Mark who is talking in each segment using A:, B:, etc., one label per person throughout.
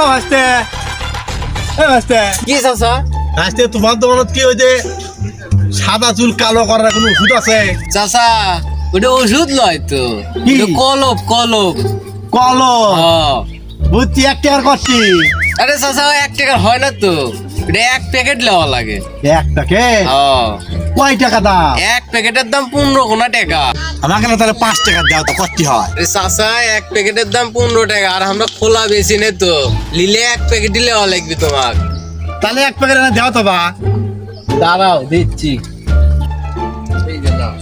A: ভাসতে ভাসতে
B: কি চাচা?
A: ভাসতে তোমার দোকানত কি ওই যে সাদা চুল কালো করার কোনো ওষুধ আছে?
B: চাচা ওটা ওষুধ লয় তো,
A: কি?
B: ওটা কলপ কলপ।
A: কলো
B: হ্যাঁ।
A: বুঝছি 1 টাকার করছি।
B: আরে চাচা 1 টাকার হয় না তো, এটা 1 প্যাকেট নেওয়া লাগে।
A: 1 টাকা?
B: হ্যাঁ।
A: কয় টাকা দাম?
B: 1 প্যাকেটের দাম 15 টাকা।
A: আমাকে না তাহলে 5 টাকা দাও তো কত হয়?
B: আরে চাচা 1 প্যাকেটের দাম 15 টাকা, আর আমরা খোলা বেশি নে তো, লিলে 1 প্যাকেট নেওয়া লাগবে তোমার।
A: তাহলে 1 প্যাকেট এনে দাও তো বা।
B: দাঁড়াও দিচ্ছি। এই যে নাও।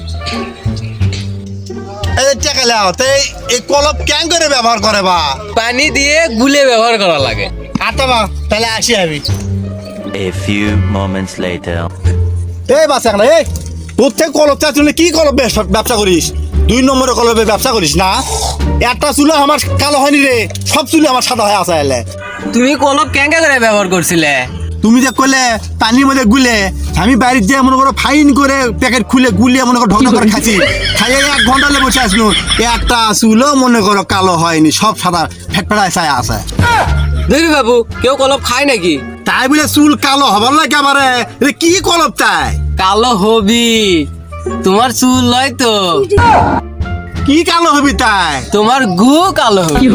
A: এই যে টাকা লাও তো এই কলপ কেন করে ব্যবহার করে বা?
B: পানি দিয়ে গুলে ব্যবহার করা লাগে।
A: আচ্ছা বা তাহলে আসি আমি।
C: A few moments later.
A: এই বাসা না এই তোর থেকে কলপ চা চুলে কি কলপ ব্যবসা করিস? 2 নম্বরের কলপে ব্যবসা করিস না? একটা চুলে আমার কালো হয়নি রে, সব চুলে আমার সাদা হয়ে আসা এলে।
B: তুমি কলপ কেন করে ব্যবহার করছিলে?
A: তুমি যে করলে পানির মধ্যে গুলে, আমি বাইরে যে মনে করো ফাইন করে প্যাকেট খুলে গুলিয়ে মনে করো ঢকা করে খাচ্ছি, খাইয়ে 1 ঘন্টা লে বসে আসলো, একটা চুলও মনে করো কালো হয়নি, সব সাদা ফেটফেটায় ছায়া আছে।
B: দেখবি বাবু, কেউ কলপ খায় নাকি?
A: তাই বলে চুল কালো হবার লাগে আমারে? কি কলপ চাই?
B: কালো হবি, তোমার চুল লয় তো,
A: কি কালো হবি তাই?
B: তোমার গু কালো হবি।